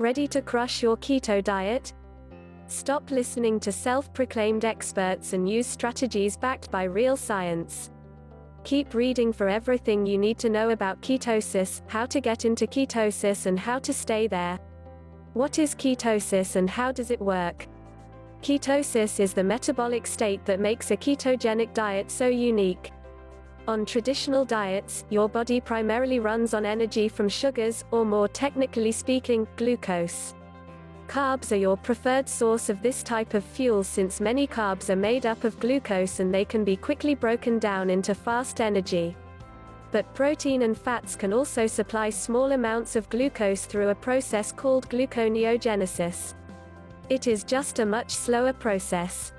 Ready to crush your keto diet? Stop listening to self-proclaimed experts and use strategies backed by real science. Keep reading for everything you need to know about ketosis, how to get into ketosis and how to stay there. What is ketosis and how does it work? Ketosis is the metabolic state that makes a ketogenic diet so unique. On traditional diets, your body primarily runs on energy from sugars, or more technically speaking, glucose. Carbs are your preferred source of this type of fuel since many carbs are made up of glucose and they can be quickly broken down into fast energy. But protein and fats can also supply small amounts of glucose through a process called gluconeogenesis. It is just a much slower process.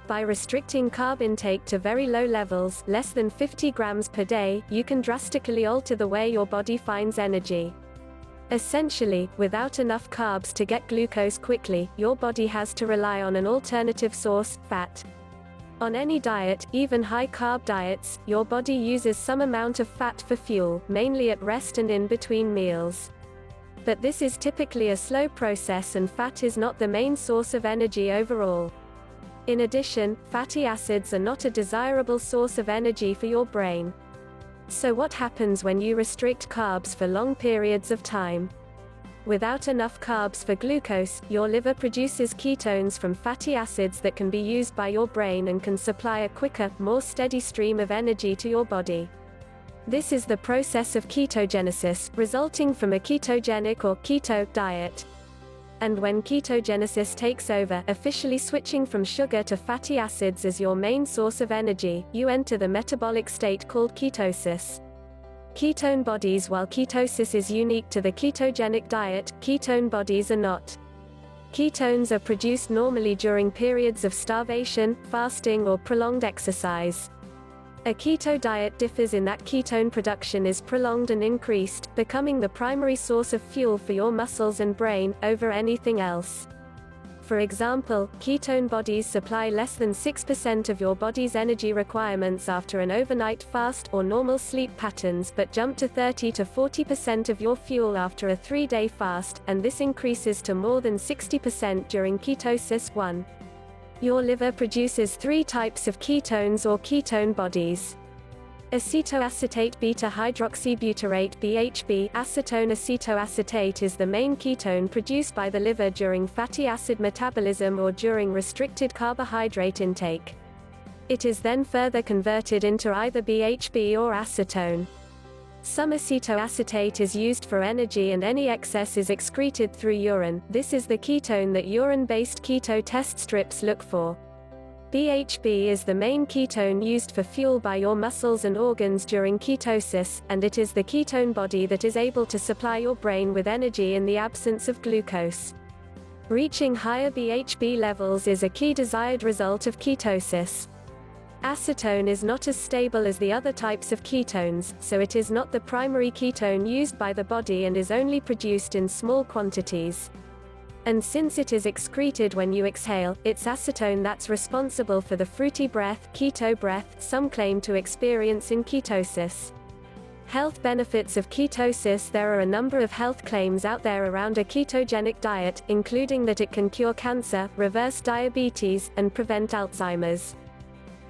By restricting carb intake to very low levels, less than 50 grams per day, you can drastically alter the way your body finds energy. Essentially, without enough carbs to get glucose quickly, your body has to rely on an alternative source, fat. On any diet, even high-carb diets, your body uses some amount of fat for fuel, mainly at rest and in between meals. But this is typically a slow process and fat is not the main source of energy overall. In addition, fatty acids are not a desirable source of energy for your brain. So what happens when you restrict carbs for long periods of time? Without enough carbs for glucose, your liver produces ketones from fatty acids that can be used by your brain and can supply a quicker, more steady stream of energy to your body. This is the process of ketogenesis, resulting from a ketogenic or keto diet. And when ketogenesis takes over, officially switching from sugar to fatty acids as your main source of energy, you enter the metabolic state called ketosis. Ketone bodies. While ketosis is unique to the ketogenic diet, ketone bodies are not. Ketones are produced normally during periods of starvation, fasting or prolonged exercise. A keto diet differs in that ketone production is prolonged and increased, becoming the primary source of fuel for your muscles and brain, over anything else. For example, ketone bodies supply less than 6% of your body's energy requirements after an overnight fast or normal sleep patterns but jump to 30 to 40% of your fuel after a 3-day fast, and this increases to more than 60% during ketosis. 1. Your liver produces 3 types of ketones or ketone bodies. Acetoacetate beta-hydroxybutyrate (BHB). Acetone acetoacetate is the main ketone produced by the liver during fatty acid metabolism or during restricted carbohydrate intake. It is then further converted into either BHB or acetone. Some acetoacetate is used for energy and any excess is excreted through urine. This is the ketone that urine-based keto test strips look for. BHB is the main ketone used for fuel by your muscles and organs during ketosis, and it is the ketone body that is able to supply your brain with energy in the absence of glucose. Reaching higher BHB levels is a key desired result of ketosis. Acetone is not as stable as the other types of ketones, so it is not the primary ketone used by the body and is only produced in small quantities. And since it is excreted when you exhale, it's acetone that's responsible for the fruity breath, keto breath, some claim to experience in ketosis. Health benefits of ketosis. There are a number of health claims out there around a ketogenic diet, including that it can cure cancer, reverse diabetes, and prevent Alzheimer's.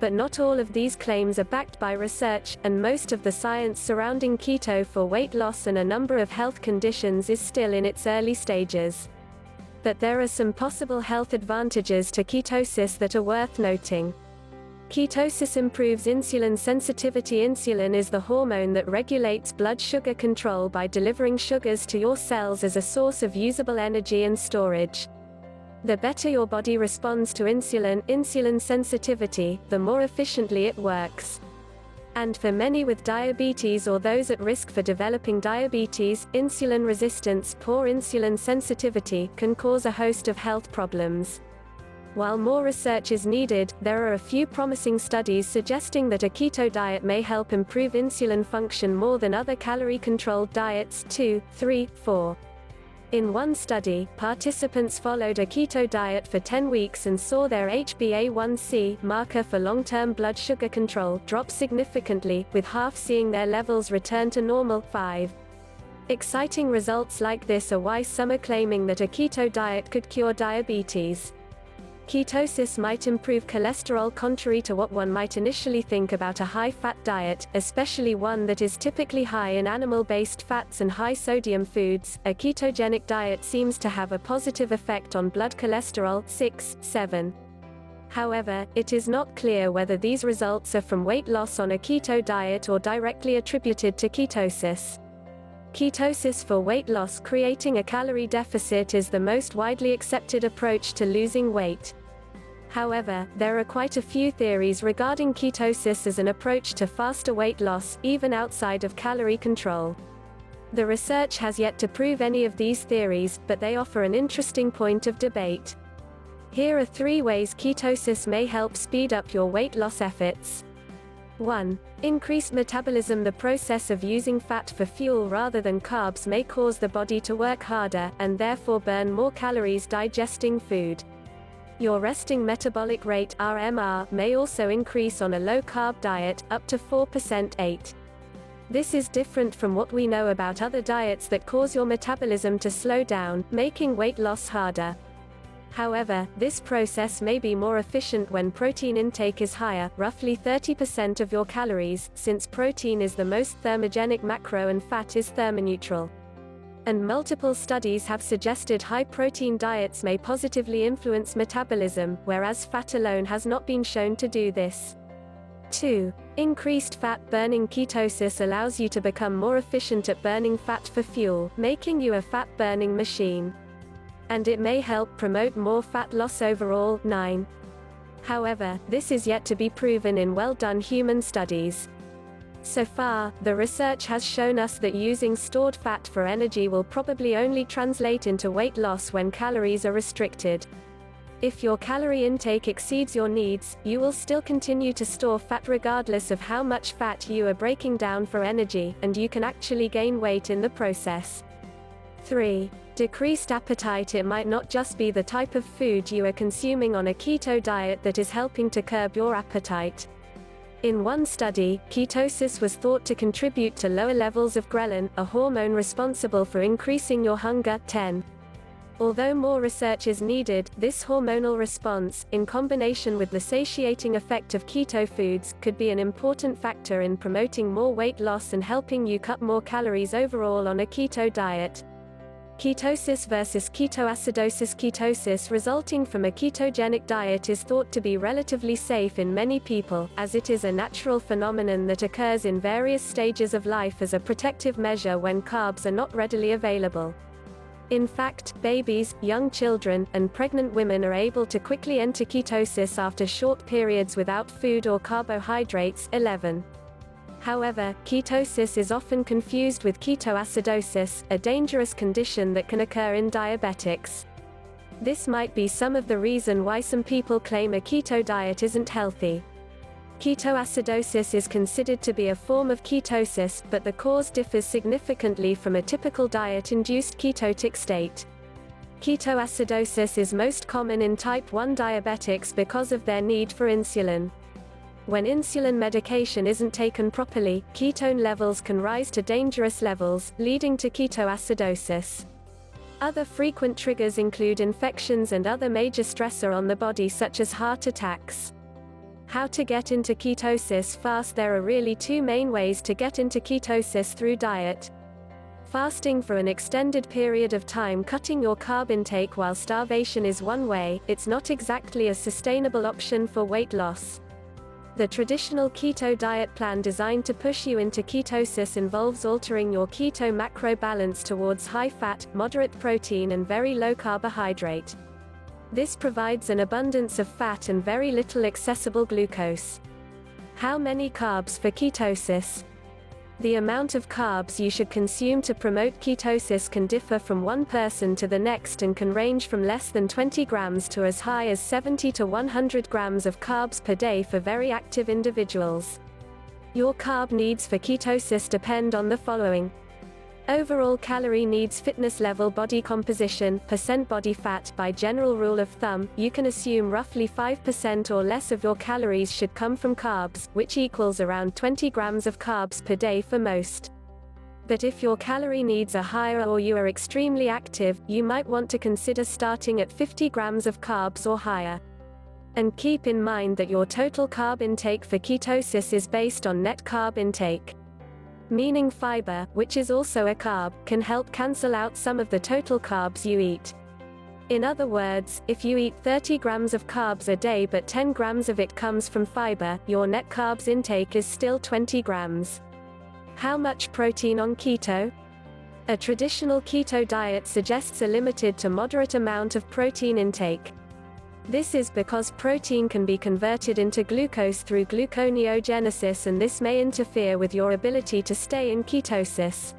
But not all of these claims are backed by research, and most of the science surrounding keto for weight loss and a number of health conditions is still in its early stages. But there are some possible health advantages to ketosis that are worth noting. Ketosis improves insulin sensitivity. Insulin is the hormone that regulates blood sugar control by delivering sugars to your cells as a source of usable energy and storage. The better your body responds to insulin sensitivity, the more efficiently it works. And for many with diabetes or those at risk for developing diabetes, insulin resistance, poor insulin sensitivity, can cause a host of health problems. While more research is needed, there are a few promising studies suggesting that a keto diet may help improve insulin function more than other calorie-controlled diets. 2, 3, 4. In one study, participants followed a keto diet for 10 weeks and saw their HbA1c, marker for long-term blood sugar control, drop significantly, with half seeing their levels return to normal. 5. Exciting results like this are why some are claiming that a keto diet could cure diabetes. Ketosis might improve cholesterol, contrary to what one might initially think about a high-fat diet, especially one that is typically high in animal-based fats and high-sodium foods. A ketogenic diet seems to have a positive effect on blood cholesterol 6-7. However, it is not clear whether these results are from weight loss on a keto diet or directly attributed to ketosis. Ketosis for weight loss. Creating a calorie deficit is the most widely accepted approach to losing weight. However, there are quite a few theories regarding ketosis as an approach to faster weight loss, even outside of calorie control. The research has yet to prove any of these theories, but they offer an interesting point of debate. Here are 3 ways ketosis may help speed up your weight loss efforts. 1. Increased metabolism. The process of using fat for fuel rather than carbs may cause the body to work harder, and therefore burn more calories digesting food. Your resting metabolic rate (RMR) may also increase on a low-carb diet, up to 4%. 8. This is different from what we know about other diets that cause your metabolism to slow down, making weight loss harder. However, this process may be more efficient when protein intake is higher, roughly 30% of your calories, since protein is the most thermogenic macro and fat is thermoneutral. And multiple studies have suggested high-protein diets may positively influence metabolism, whereas fat alone has not been shown to do this. 2. Increased fat burning. Ketosis allows you to become more efficient at burning fat for fuel, making you a fat-burning machine. And it may help promote more fat loss overall. 9. However, this is yet to be proven in well-done human studies. So far, the research has shown us that using stored fat for energy will probably only translate into weight loss when calories are restricted. If your calorie intake exceeds your needs, you will still continue to store fat regardless of how much fat you are breaking down for energy, and you can actually gain weight in the process. 3. Decreased appetite. It might not just be the type of food you are consuming on a keto diet that is helping to curb your appetite. In one study, ketosis was thought to contribute to lower levels of ghrelin, a hormone responsible for increasing your hunger. 10. Although more research is needed, this hormonal response, in combination with the satiating effect of keto foods, could be an important factor in promoting more weight loss and helping you cut more calories overall on a keto diet. Ketosis versus ketoacidosis. Ketosis resulting from a ketogenic diet is thought to be relatively safe in many people, as it is a natural phenomenon that occurs in various stages of life as a protective measure when carbs are not readily available. In fact, babies, young children, and pregnant women are able to quickly enter ketosis after short periods without food or carbohydrates. 11. However, ketosis is often confused with ketoacidosis, a dangerous condition that can occur in diabetics. This might be some of the reason why some people claim a keto diet isn't healthy. Ketoacidosis is considered to be a form of ketosis, but the cause differs significantly from a typical diet-induced ketotic state. Ketoacidosis is most common in type 1 diabetics because of their need for insulin. When insulin medication isn't taken properly, ketone levels can rise to dangerous levels, leading to ketoacidosis. Other frequent triggers include infections and other major stressor on the body such as heart attacks. How to get into ketosis fast? There are really 2 main ways to get into ketosis through diet. Fasting for an extended period of time. Cutting your carb intake while starvation is one way. It's not exactly a sustainable option for weight loss. The traditional keto diet plan designed to push you into ketosis involves altering your keto macro balance towards high fat, moderate protein and very low carbohydrate. This provides an abundance of fat and very little accessible glucose. How many carbs for ketosis? The amount of carbs you should consume to promote ketosis can differ from one person to the next and can range from less than 20 grams to as high as 70 to 100 grams of carbs per day for very active individuals. Your carb needs for ketosis depend on the following: overall calorie needs, fitness level, body composition, percent body fat. By general rule of thumb, you can assume roughly 5% or less of your calories should come from carbs, which equals around 20 grams of carbs per day for most. But if your calorie needs are higher or you are extremely active, you might want to consider starting at 50 grams of carbs or higher. And keep in mind that your total carb intake for ketosis is based on net carb intake. Meaning fiber, which is also a carb, can help cancel out some of the total carbs you eat. In other words, if you eat 30 grams of carbs a day but 10 grams of it comes from fiber, your net carbs intake is still 20 grams. How much protein on keto? A traditional keto diet suggests a limited to moderate amount of protein intake. This is because protein can be converted into glucose through gluconeogenesis, and this may interfere with your ability to stay in ketosis.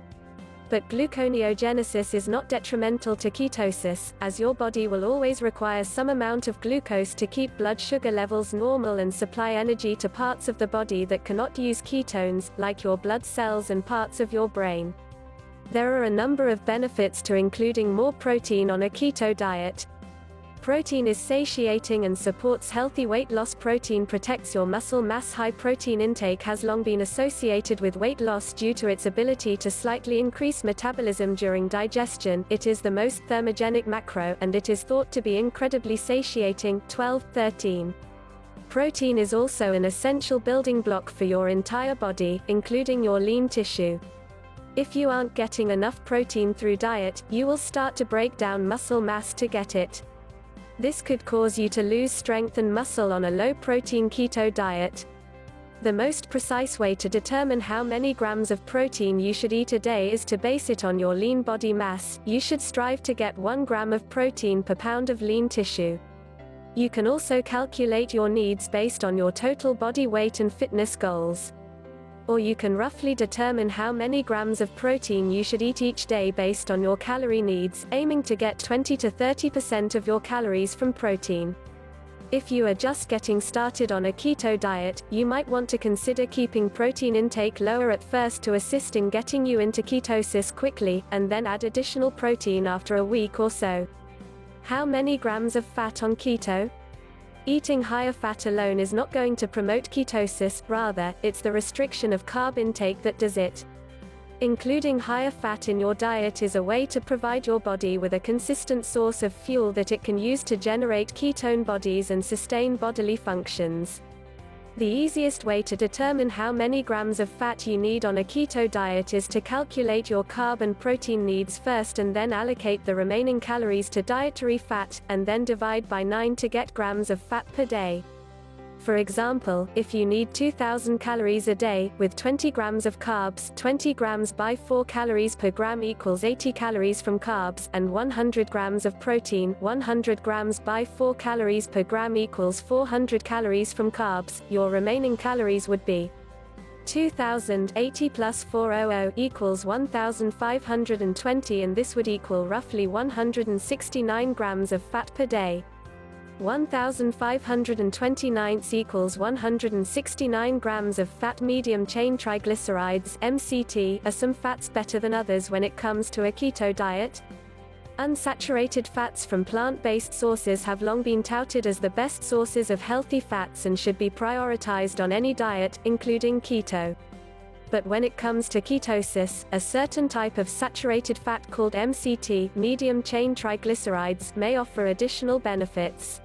But gluconeogenesis is not detrimental to ketosis, as your body will always require some amount of glucose to keep blood sugar levels normal and supply energy to parts of the body that cannot use ketones, like your blood cells and parts of your brain. There are a number of benefits to including more protein on a keto diet. Protein is satiating and supports healthy weight loss. Protein protects your muscle mass. High protein intake has long been associated with weight loss due to its ability to slightly increase metabolism during digestion. It is the most thermogenic macro, and it is thought to be incredibly satiating. 12-13. Protein is also an essential building block for your entire body, including your lean tissue. If you aren't getting enough protein through diet, you will start to break down muscle mass to get it. This could cause you to lose strength and muscle on a low-protein keto diet. The most precise way to determine how many grams of protein you should eat a day is to base it on your lean body mass. You should strive to get 1 gram of protein per pound of lean tissue. You can also calculate your needs based on your total body weight and fitness goals. Or you can roughly determine how many grams of protein you should eat each day based on your calorie needs, aiming to get 20 to 30% of your calories from protein. If you are just getting started on a keto diet, you might want to consider keeping protein intake lower at first to assist in getting you into ketosis quickly, and then add additional protein after a week or so. How many grams of fat on keto? Eating higher fat alone is not going to promote ketosis, rather, it's the restriction of carb intake that does it. Including higher fat in your diet is a way to provide your body with a consistent source of fuel that it can use to generate ketone bodies and sustain bodily functions. The easiest way to determine how many grams of fat you need on a keto diet is to calculate your carb and protein needs first and then allocate the remaining calories to dietary fat, and then divide by 9 to get grams of fat per day. For example, if you need 2,000 calories a day, with 20 grams of carbs, 20 grams by 4 calories per gram equals 80 calories from carbs, and 100 grams of protein, 100 grams by 4 calories per gram equals 400 calories from carbs, your remaining calories would be 2,080 plus 400 equals 1,520, and this would equal roughly 169 grams of fat per day. 1,529 equals 169 grams of fat. Medium chain triglycerides (MCT) are some fats better than others when it comes to a keto diet? Unsaturated fats from plant-based sources have long been touted as the best sources of healthy fats and should be prioritized on any diet, including keto. But when it comes to ketosis, a certain type of saturated fat called MCT, medium chain triglycerides, may offer additional benefits.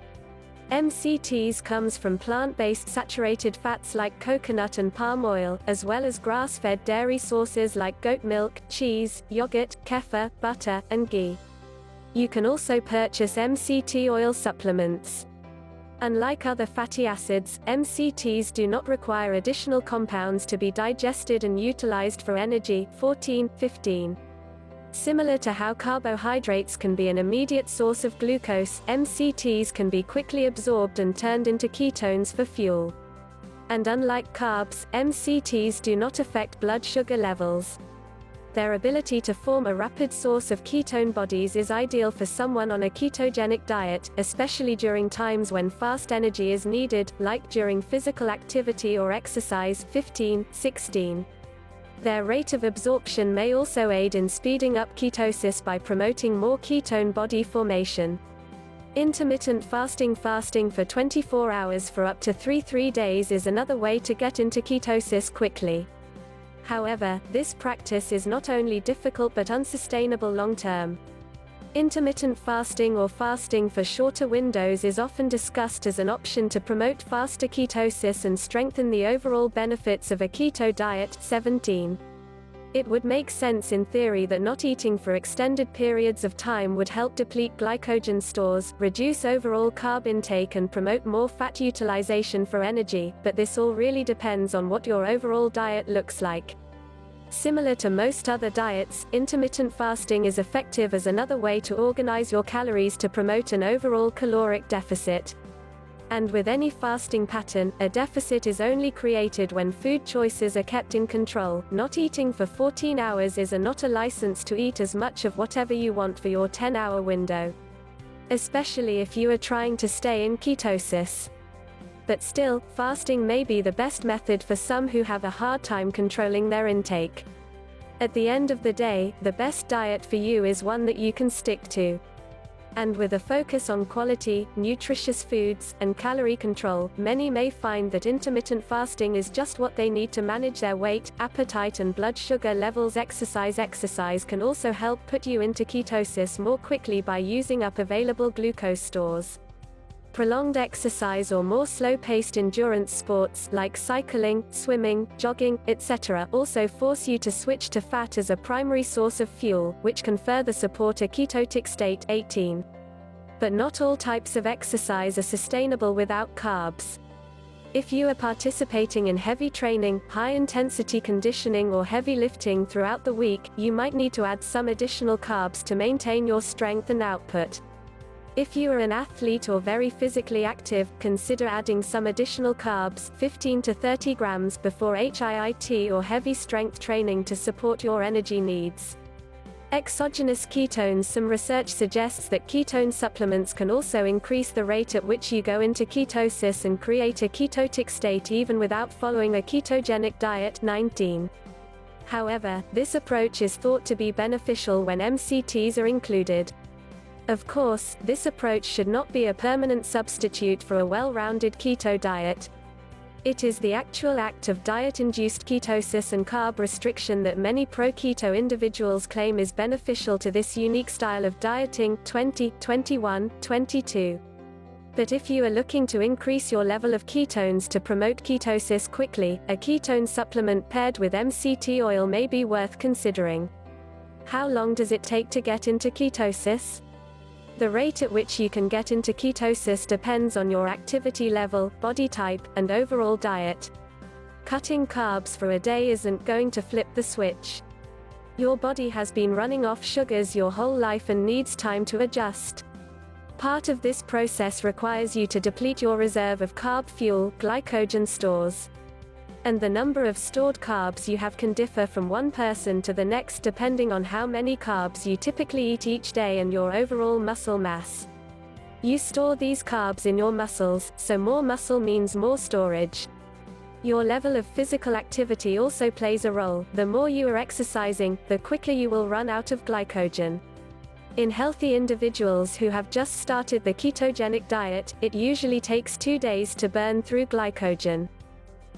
MCTs comes from plant-based saturated fats like coconut and palm oil, as well as grass-fed dairy sources like goat milk, cheese, yogurt, kefir, butter, and ghee. You can also purchase MCT oil supplements. Unlike other fatty acids, MCTs do not require additional compounds to be digested and utilized for energy. 14-15. Similar to how carbohydrates can be an immediate source of glucose, MCTs can be quickly absorbed and turned into ketones for fuel. And unlike carbs, MCTs do not affect blood sugar levels. Their ability to form a rapid source of ketone bodies is ideal for someone on a ketogenic diet, especially during times when fast energy is needed, like during physical activity or exercise. 15-16. Their rate of absorption may also aid in speeding up ketosis by promoting more ketone body formation. Intermittent fasting for 24 hours for up to 3 days is another way to get into ketosis quickly. However, this practice is not only difficult but unsustainable long-term. Intermittent fasting or fasting for shorter windows is often discussed as an option to promote faster ketosis and strengthen the overall benefits of a keto diet. 17. It would make sense in theory that not eating for extended periods of time would help deplete glycogen stores, reduce overall carb intake and promote more fat utilization for energy, but this all really depends on what your overall diet looks like. Similar to most other diets, intermittent fasting is effective as another way to organize your calories to promote an overall caloric deficit. And with any fasting pattern, a deficit is only created when food choices are kept in control. Not eating for 14 hours is not a license to eat as much of whatever you want for your 10-hour window. Especially if you are trying to stay in ketosis. But still, fasting may be the best method for some who have a hard time controlling their intake. At the end of the day, the best diet for you is one that you can stick to. And with a focus on quality, nutritious foods, and calorie control, many may find that intermittent fasting is just what they need to manage their weight, appetite and blood sugar levels. Exercise can also help put you into ketosis more quickly by using up available glucose stores. Prolonged exercise or more slow-paced endurance sports like cycling, swimming, jogging, etc. also force you to switch to fat as a primary source of fuel, which can further support a ketotic state. 18. But not all types of exercise are sustainable without carbs. If you are participating in heavy training, high-intensity conditioning or heavy lifting throughout the week, you might need to add some additional carbs to maintain your strength and output. If you are an athlete or very physically active, consider adding some additional carbs, 15 to 30 grams, before HIIT or heavy strength training to support your energy needs. Exogenous ketones. Some research suggests that ketone supplements can also increase the rate at which you go into ketosis and create a ketotic state even without following a ketogenic diet. 19. However, this approach is thought to be beneficial when MCTs are included. Of course, this approach should not be a permanent substitute for a well-rounded keto diet. It is the actual act of diet-induced ketosis and carb restriction that many pro-keto individuals claim is beneficial to this unique style of dieting. 20, 21, 22. But if you are looking to increase your level of ketones to promote ketosis quickly, a ketone supplement paired with MCT oil may be worth considering. How long does it take to get into ketosis? The rate at which you can get into ketosis depends on your activity level, body type, and overall diet. Cutting carbs for a day isn't going to flip the switch. Your body has been running off sugars your whole life and needs time to adjust. Part of this process requires you to deplete your reserve of carb fuel, glycogen stores. And the number of stored carbs you have can differ from one person to the next depending on how many carbs you typically eat each day and your overall muscle mass. You store these carbs in your muscles, so more muscle means more storage. Your level of physical activity also plays a role. The more you are exercising, the quicker you will run out of glycogen. In healthy individuals who have just started the ketogenic diet, it usually takes 2 days to burn through glycogen.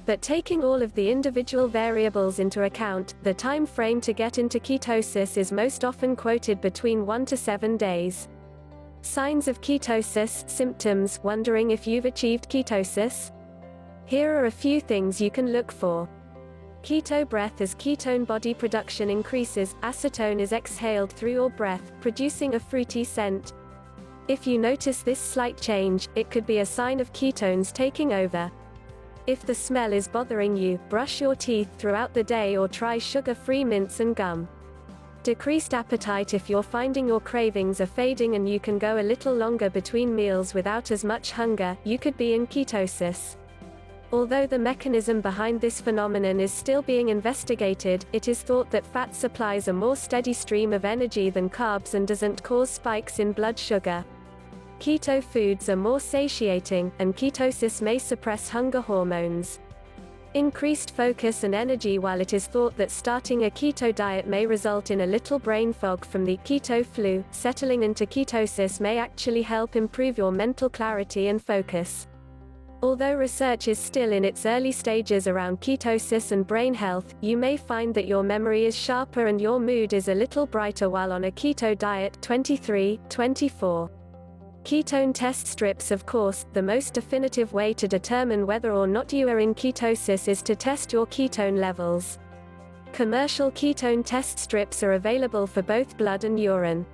But taking all of the individual variables into account, the time frame to get into ketosis is most often quoted between 1 to 7 days. Signs of ketosis. Symptoms. Wondering if you've achieved ketosis? Here are a few things you can look for. Keto breath. As ketone body production increases, acetone is exhaled through your breath, producing a fruity scent. If you notice this slight change, it could be a sign of ketones taking over. If the smell is bothering you, brush your teeth throughout the day or try sugar-free mints and gum. Decreased appetite. If you're finding your cravings are fading and you can go a little longer between meals without as much hunger, you could be in ketosis. Although the mechanism behind this phenomenon is still being investigated, it is thought that fat supplies a more steady stream of energy than carbs and doesn't cause spikes in blood sugar. Keto foods are more satiating, and ketosis may suppress hunger hormones. Increased focus and energy. While it is thought that starting a keto diet may result in a little brain fog from the keto flu, settling into ketosis may actually help improve your mental clarity and focus. Although research is still in its early stages around ketosis and brain health, you may find that your memory is sharper and your mood is a little brighter while on a keto diet. 23-24. Ketone test strips. Of course, the most definitive way to determine whether or not you are in ketosis is to test your ketone levels. Commercial ketone test strips are available for both blood and urine.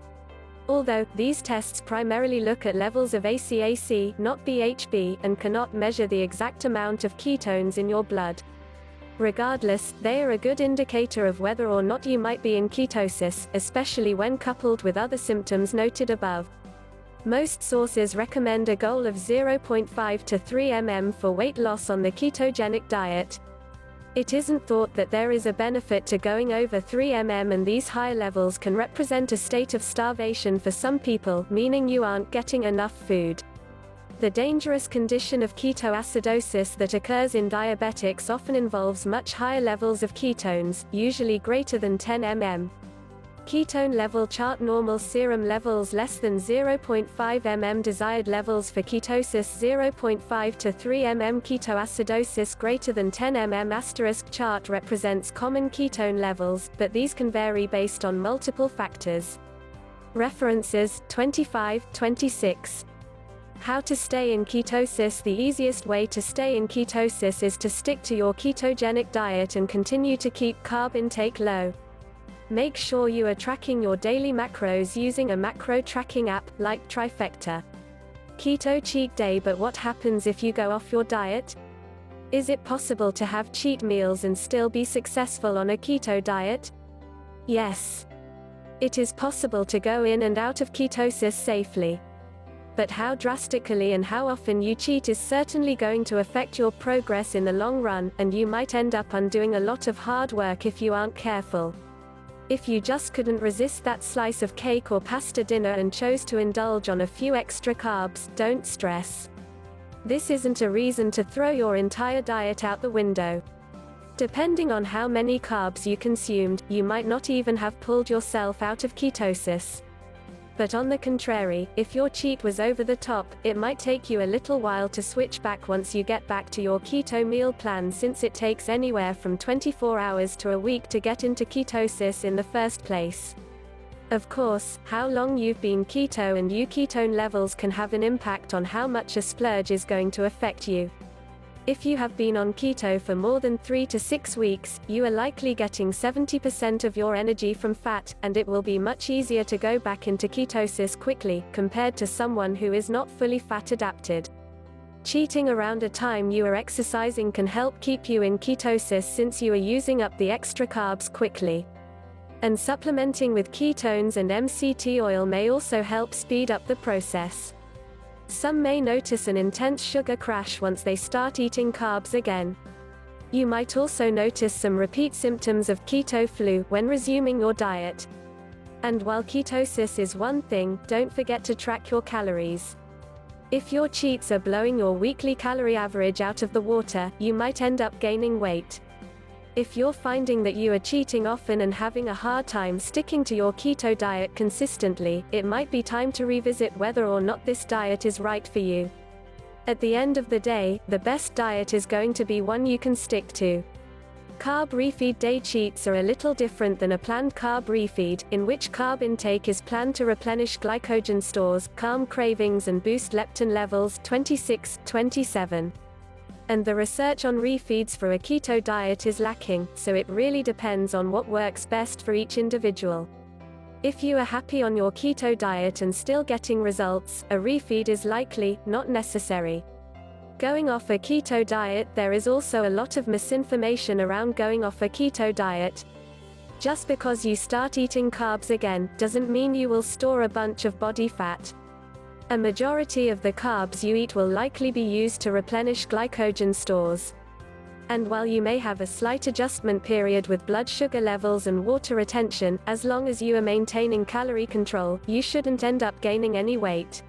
Although, these tests primarily look at levels of ACAC, not BHB, and cannot measure the exact amount of ketones in your blood. Regardless, they are a good indicator of whether or not you might be in ketosis, especially when coupled with other symptoms noted above. Most sources recommend a goal of 0.5 to 3 mm for weight loss on the ketogenic diet. It isn't thought that there is a benefit to going over 3 mm, and these high levels can represent a state of starvation for some people, meaning you aren't getting enough food. The dangerous condition of ketoacidosis that occurs in diabetics often involves much higher levels of ketones, usually greater than 10 mm. Ketone level chart. Normal serum levels less than 0.5 mm. Desired levels for ketosis 0.5 to 3 mm. Ketoacidosis greater than 10 mm. Asterisk chart represents common ketone levels, but these can vary based on multiple factors. References 25-26. How to stay in ketosis. The easiest way to stay in ketosis is to stick to your ketogenic diet and continue to keep carb intake low. Make sure you are tracking your daily macros using a macro tracking app, like Trifecta. Keto cheat day. But what happens if you go off your diet? Is it possible to have cheat meals and still be successful on a keto diet? Yes. It is possible to go in and out of ketosis safely. But how drastically and how often you cheat is certainly going to affect your progress in the long run, and you might end up undoing a lot of hard work if you aren't careful. If you just couldn't resist that slice of cake or pasta dinner and chose to indulge on a few extra carbs, don't stress. This isn't a reason to throw your entire diet out the window. Depending on how many carbs you consumed, you might not even have pulled yourself out of ketosis. But on the contrary, if your cheat was over the top, it might take you a little while to switch back once you get back to your keto meal plan, since it takes anywhere from 24 hours to a week to get into ketosis in the first place. Of course, how long you've been keto and your ketone levels can have an impact on how much a splurge is going to affect you. If you have been on keto for more than 3 to 6 weeks, you are likely getting 70% of your energy from fat, and it will be much easier to go back into ketosis quickly, compared to someone who is not fully fat adapted. Cheating around a time you are exercising can help keep you in ketosis, since you are using up the extra carbs quickly. And supplementing with ketones and MCT oil may also help speed up the process. Some may notice an intense sugar crash once they start eating carbs again. You might also notice some repeat symptoms of keto flu when resuming your diet. And while ketosis is one thing, don't forget to track your calories. If your cheats are blowing your weekly calorie average out of the water, you might end up gaining weight. If you're finding that you are cheating often and having a hard time sticking to your keto diet consistently, it might be time to revisit whether or not this diet is right for you. At the end of the day, the best diet is going to be one you can stick to. Carb refeed day cheats are a little different than a planned carb refeed, in which carb intake is planned to replenish glycogen stores, calm cravings and boost leptin levels. 26-27. And the research on refeeds for a keto diet is lacking, so it really depends on what works best for each individual. If you are happy on your keto diet and still getting results, a refeed is likely, not necessary. Going off a keto diet. There is also a lot of misinformation around going off a keto diet. Just because you start eating carbs again, doesn't mean you will store a bunch of body fat. A majority of the carbs you eat will likely be used to replenish glycogen stores. And while you may have a slight adjustment period with blood sugar levels and water retention, as long as you are maintaining calorie control, you shouldn't end up gaining any weight.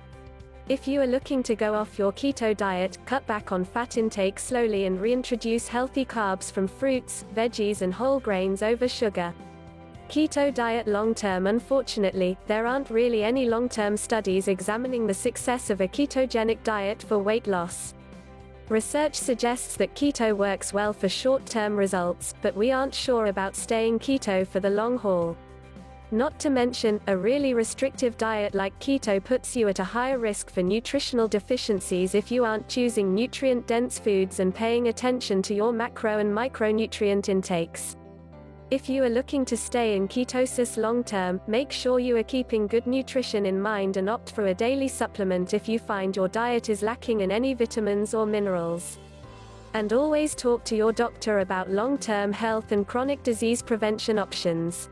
If you are looking to go off your keto diet, cut back on fat intake slowly and reintroduce healthy carbs from fruits, veggies and whole grains over sugar. Keto diet long-term. Unfortunately, there aren't really any long-term studies examining the success of a ketogenic diet for weight loss. Research suggests that keto works well for short-term results, but we aren't sure about staying keto for the long haul. Not to mention, a really restrictive diet like keto puts you at a higher risk for nutritional deficiencies if you aren't choosing nutrient-dense foods and paying attention to your macro and micronutrient intakes. If you are looking to stay in ketosis long-term, make sure you are keeping good nutrition in mind and opt for a daily supplement if you find your diet is lacking in any vitamins or minerals. And always talk to your doctor about long-term health and chronic disease prevention options.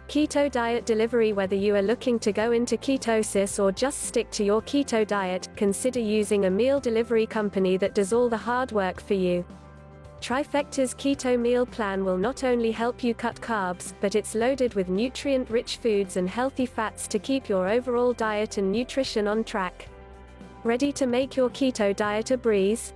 Keto diet delivery. Whether you are looking to go into ketosis or just stick to your keto diet, consider using a meal delivery company that does all the hard work for you. Trifecta's Keto Meal Plan will not only help you cut carbs, but it's loaded with nutrient-rich foods and healthy fats to keep your overall diet and nutrition on track. Ready to make your keto diet a breeze?